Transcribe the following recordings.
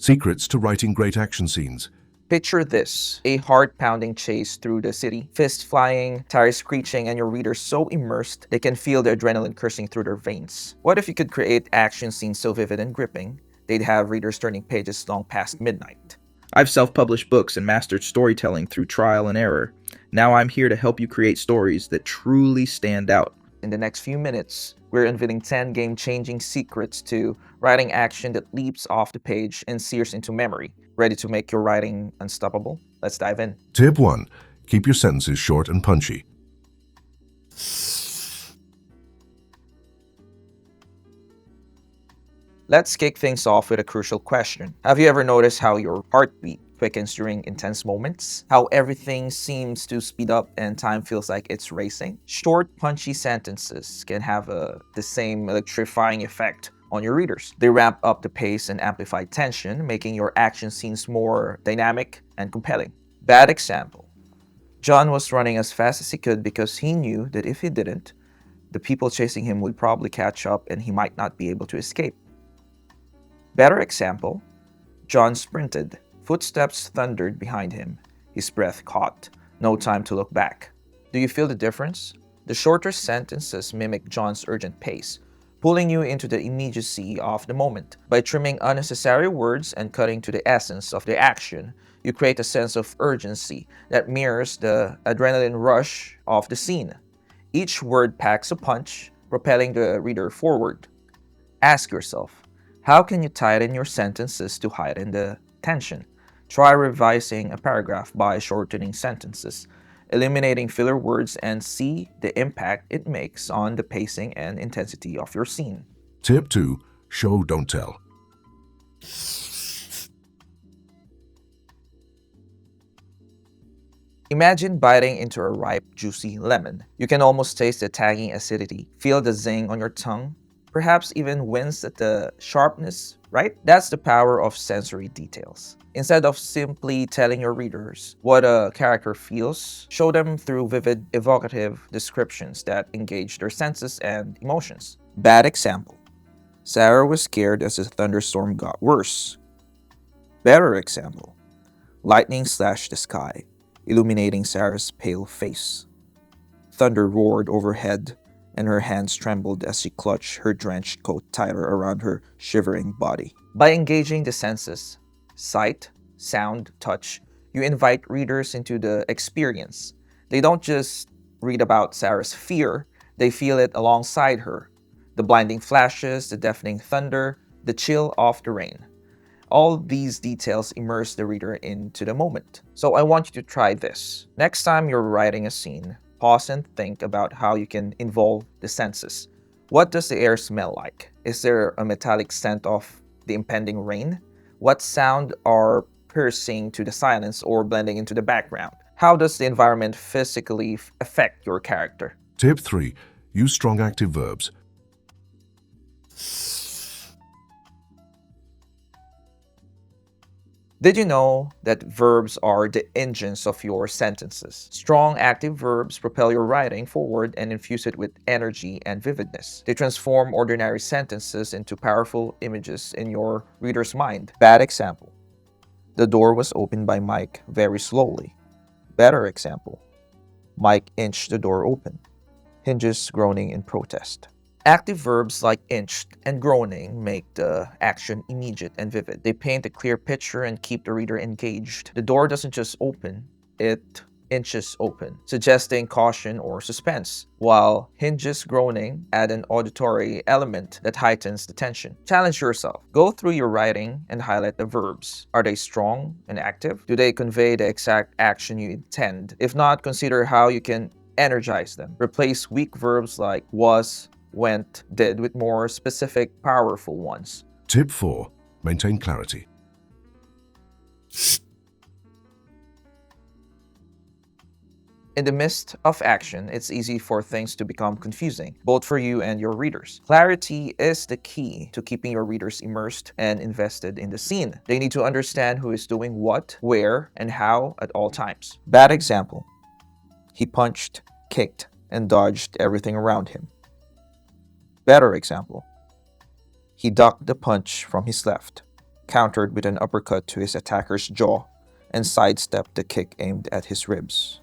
Secrets to writing great action scenes. Picture this, a heart-pounding chase through the city, fists flying, tires screeching, and your readers so immersed they can feel the adrenaline coursing through their veins. What if you could create action scenes so vivid and gripping, they'd have readers turning pages long past midnight? I've self-published books and mastered storytelling through trial and error. Now I'm here to help you create stories that truly stand out. In the next few minutes, we're unveiling 10 game-changing secrets to writing action that leaps off the page and sears into memory. Ready to make your writing unstoppable? Let's dive in. Tip 1. Keep your sentences short and punchy. Let's kick things off with a crucial question. Have you ever noticed how your heartbeat quickens during intense moments? How everything seems to speed up and time feels like it's racing? Short, punchy sentences can have the same electrifying effect on your readers. They ramp up the pace and amplify tension, making your action scenes more dynamic and compelling. Bad example. John was running as fast as he could because he knew that if he didn't, the people chasing him would probably catch up and he might not be able to escape. Better example. John sprinted. Footsteps thundered behind him. His breath caught. No time to look back. Do you feel the difference? The shorter sentences mimic John's urgent pace, pulling you into the immediacy of the moment. By trimming unnecessary words and cutting to the essence of the action, you create a sense of urgency that mirrors the adrenaline rush of the scene. Each word packs a punch, propelling the reader forward. Ask yourself, how can you tighten your sentences to heighten the tension? Try revising a paragraph by shortening sentences, eliminating filler words, and see the impact it makes on the pacing and intensity of your scene. Tip 2. Show, don't tell. Imagine biting into a ripe, juicy lemon. You can almost taste the tangy acidity, feel the zing on your tongue, perhaps even wince at the sharpness, right? That's the power of sensory details. Instead of simply telling your readers what a character feels, show them through vivid, evocative descriptions that engage their senses and emotions. Bad example. Sarah was scared as the thunderstorm got worse. Better example. Lightning slashed the sky, illuminating Sarah's pale face. Thunder roared overhead, and her hands trembled as she clutched her drenched coat tighter around her shivering body. By engaging the senses, sight, sound, touch, you invite readers into the experience. They don't just read about Sarah's fear, they feel it alongside her. The blinding flashes, the deafening thunder, the chill of the rain. All these details immerse the reader into the moment. So I want you to try this. Next time you're writing a scene, pause and think about how you can involve the senses. What does the air smell like? Is there a metallic scent of the impending rain? What sound are piercing to the silence or blending into the background? How does the environment physically affect your character? Tip 3. Use strong active verbs. Did you know that verbs are the engines of your sentences? Strong active verbs propel your writing forward and infuse it with energy and vividness. They transform ordinary sentences into powerful images in your reader's mind. Bad example. The door was opened by Mike very slowly. Better example. Mike inched the door open. Hinges groaning in protest. Active verbs like inched and groaning make the action immediate and vivid. They paint a clear picture and keep the reader engaged. The door doesn't just open, it inches open, suggesting caution or suspense, while hinges groaning add an auditory element that heightens the tension. Challenge yourself. Go through your writing and highlight the verbs. Are they strong and active? Do they convey the exact action you intend? If not, consider how you can energize them. Replace weak verbs like was, went, did with more specific, powerful ones. Tip 4. Maintain clarity. In the midst of action, it's easy for things to become confusing, both for you and your readers. Clarity is the key to keeping your readers immersed and invested in the scene. They need to understand who is doing what, where, and how at all times. Bad example. He punched, kicked, and dodged everything around him. Better example. He ducked the punch from his left. countered with an uppercut to his attacker's jaw, and sidestepped the kick aimed at his ribs.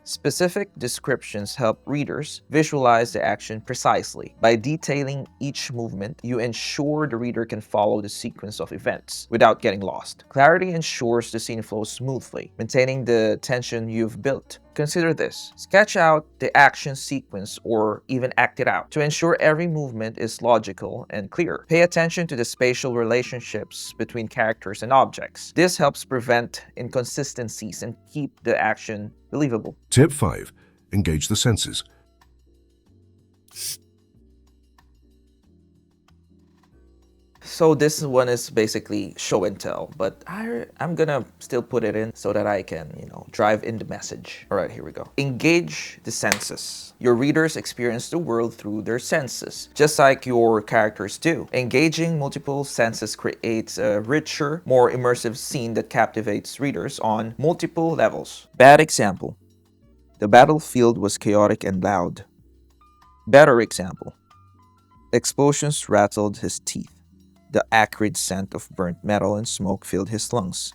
Specific descriptions help readers visualize the action precisely. By detailing each movement, you ensure the reader can follow the sequence of events without getting lost. Clarity ensures the scene flows smoothly, maintaining the tension you've built. Consider this. Sketch out the action sequence or even act it out to ensure every movement is logical and clear. Pay attention to the spatial relationships between characters and objects. This helps prevent inconsistencies and keep the action believable. Tip 5. Engage the senses. So this one is basically show and tell, but I'm gonna still put it in so that I can, drive in the message. All right, here we go. Engage the senses. Your readers experience the world through their senses, just like your characters do. Engaging multiple senses creates a richer, more immersive scene that captivates readers on multiple levels. Bad example. The battlefield was chaotic and loud. Better example. Explosions rattled his teeth. The acrid scent of burnt metal and smoke filled his lungs.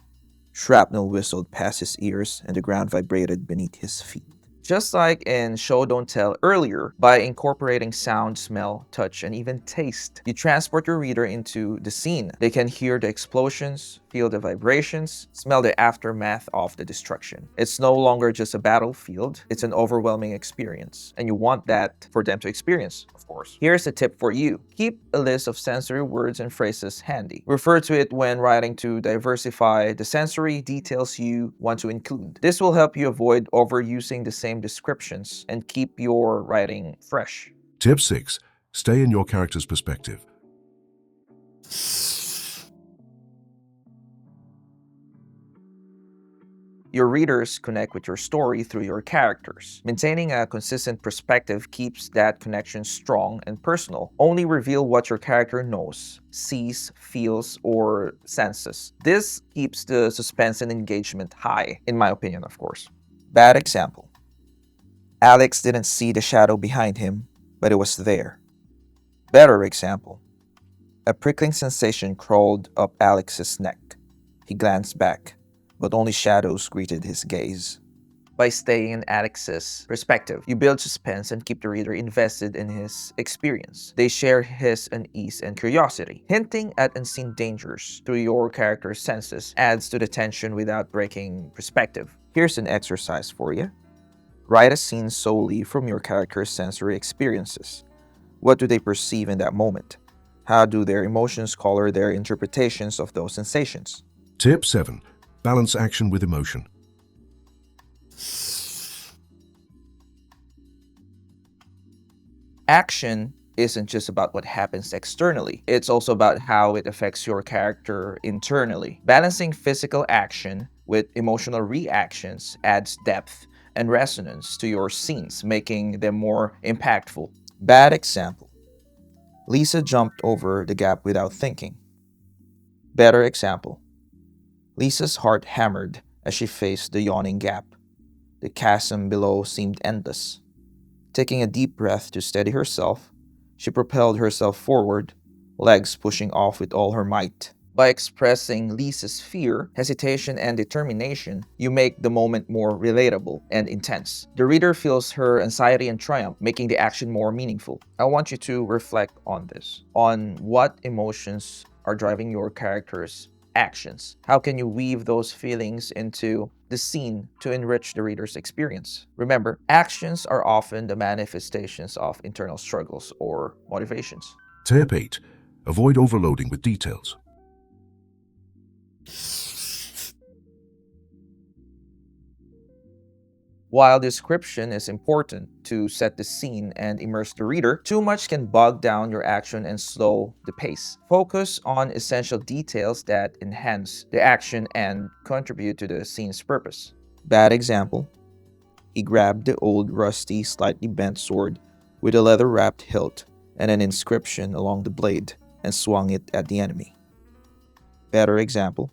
Shrapnel whistled past his ears and the ground vibrated beneath his feet. Just like in Show Don't Tell earlier, by incorporating sound, smell, touch, and even taste, you transport your reader into the scene. They can hear the explosions, feel the vibrations, smell the aftermath of the destruction. It's no longer just a battlefield, it's an overwhelming experience, and you want that for them to experience, of course. Here's a tip for you. Keep a list of sensory words and phrases handy. Refer to it when writing to diversify the sensory details you want to include. This will help you avoid overusing the same descriptions and keep your writing fresh. Tip 6. Stay in your character's perspective. Your readers connect with your story through your characters. Maintaining a consistent perspective keeps that connection strong and personal. Only reveal what your character knows, sees, feels, or senses. This keeps the suspense and engagement high, in my opinion, of course. Bad example. Alex didn't see the shadow behind him, but it was there. Better example. A prickling sensation crawled up Alex's neck. He glanced back, but only shadows greeted his gaze. By staying in Alex's perspective, you build suspense and keep the reader invested in his experience. They share his unease and curiosity. Hinting at unseen dangers through your character's senses adds to the tension without breaking perspective. Here's an exercise for you. Write a scene solely from your character's sensory experiences. What do they perceive in that moment? How do their emotions color their interpretations of those sensations? Tip 7. Balance action with emotion. Action isn't just about what happens externally. It's also about how it affects your character internally. Balancing physical action with emotional reactions adds depth and resonance to your scenes, making them more impactful. Bad example. Lisa jumped over the gap without thinking. Better example. Lisa's heart hammered as she faced the yawning gap. The chasm below seemed endless. Taking a deep breath to steady herself, she propelled herself forward, legs pushing off with all her might. By expressing Lisa's fear, hesitation, and determination, you make the moment more relatable and intense. The reader feels her anxiety and triumph, making the action more meaningful. I want you to reflect on this, on what emotions are driving your character's actions. How can you weave those feelings into the scene to enrich the reader's experience? Remember, actions are often the manifestations of internal struggles or motivations. Tip 8. Avoid overloading with details. While description is important to set the scene and immerse the reader, too much can bog down your action and slow the pace. Focus on essential details that enhance the action and contribute to the scene's purpose. Bad example. He grabbed the old, rusty, slightly bent sword with a leather-wrapped hilt and an inscription along the blade and swung it at the enemy. Better example.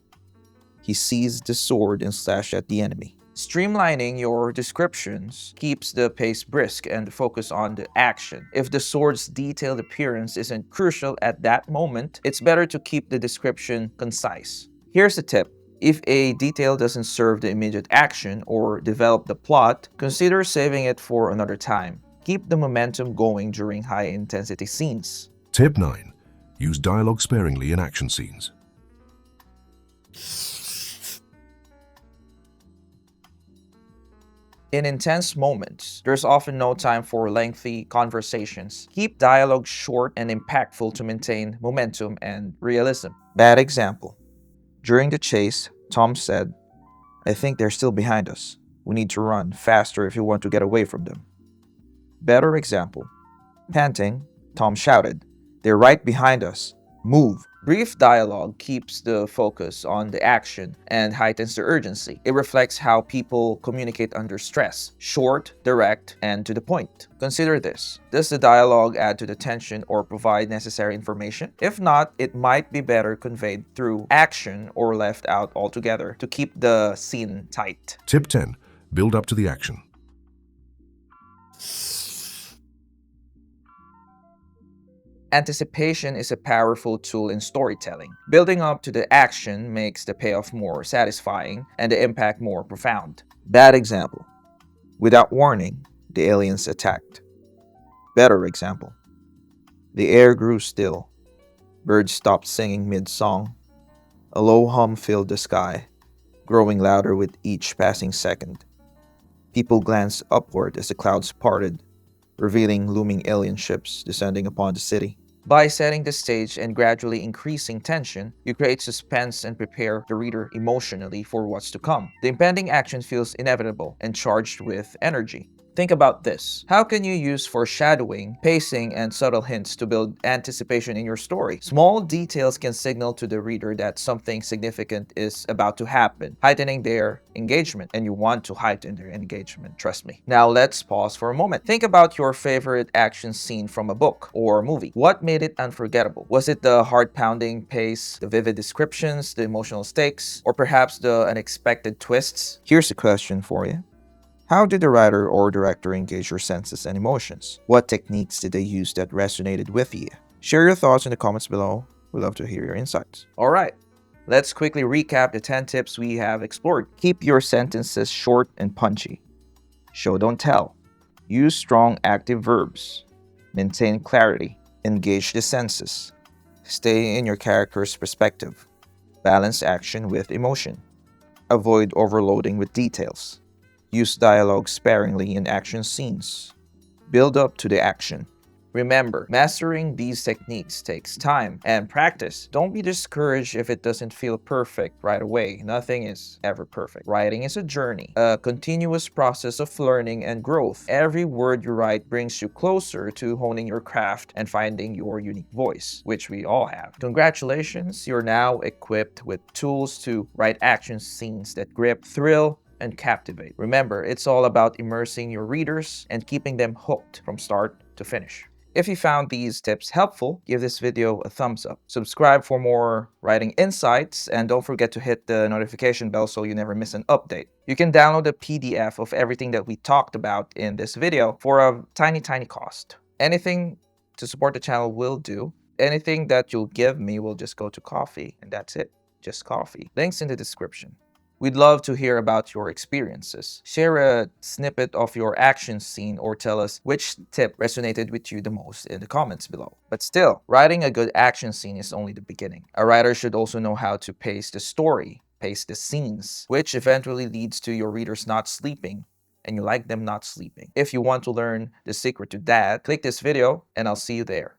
He seized the sword and slashed at the enemy, Streamlining your descriptions keeps the pace brisk and focus on the action. If the sword's detailed appearance isn't crucial at that moment, it's better to keep the description concise. Here's a tip. If a detail doesn't serve the immediate action or develop the plot, consider saving it for another time. Keep the momentum going during high-intensity scenes. Tip 9. Use dialogue sparingly in action scenes. In intense moments, there's often no time for lengthy conversations. Keep dialogue short and impactful to maintain momentum and realism. Bad example. During the chase, Tom said, "I think they're still behind us. We need to run faster if you want to get away from them." Better example. Panting, Tom shouted, "They're right behind us. Move." Brief dialogue keeps the focus on the action and heightens the urgency. It reflects how people communicate under stress. Short, direct, and to the point. Consider this. Does the dialogue add to the tension or provide necessary information? If not, it might be better conveyed through action or left out altogether to keep the scene tight. Tip 10. Build up to the action. Anticipation is a powerful tool in storytelling. Building up to the action makes the payoff more satisfying and the impact more profound. Bad example. Without warning, the aliens attacked. Better example. The air grew still. Birds stopped singing mid-song. A low hum filled the sky, growing louder with each passing second. People glanced upward as the clouds parted, revealing looming alien ships descending upon the city. By setting the stage and gradually increasing tension, you create suspense and prepare the reader emotionally for what's to come. The impending action feels inevitable and charged with energy. Think about this. How can you use foreshadowing, pacing, and subtle hints to build anticipation in your story? Small details can signal to the reader that something significant is about to happen, heightening their engagement. And you want to heighten their engagement, trust me. Now let's pause for a moment. Think about your favorite action scene from a book or movie. What made it unforgettable? Was it the heart-pounding pace, the vivid descriptions, the emotional stakes, or perhaps the unexpected twists? Here's a question for you. How did the writer or director engage your senses and emotions? What techniques did they use that resonated with you? Share your thoughts in the comments below. We'd love to hear your insights. Alright, let's quickly recap the 10 tips we have explored. Keep your sentences short and punchy. Show, don't tell. Use strong active verbs. Maintain clarity. Engage the senses. Stay in your character's perspective. Balance action with emotion. Avoid overloading with details. Use dialogue sparingly in action scenes. Build up to the action. Remember, mastering these techniques takes time and practice. Don't be discouraged if it doesn't feel perfect right away. Nothing is ever perfect. Writing is a journey, a continuous process of learning and growth. Every word you write brings you closer to honing your craft and finding your unique voice, which we all have. Congratulations, you're now equipped with tools to write action scenes that grip, thrill, and captivate. Remember, it's all about immersing your readers and keeping them hooked from start to finish. If you found these tips helpful, give this video a thumbs up. Subscribe for more writing insights, and don't forget to hit the notification bell so you never miss an update. You can download a PDF of everything that we talked about in this video for a tiny cost. Anything to support the channel will do. Anything that you'll give me will just go to coffee, and that's it. Just coffee. Links in the description. We'd love to hear about your experiences. Share a snippet of your action scene or tell us which tip resonated with you the most in the comments below. But still, writing a good action scene is only the beginning. A writer should also know how to pace the story, pace the scenes, which eventually leads to your readers not sleeping and you like them not sleeping. If you want to learn the secret to that, click this video and I'll see you there.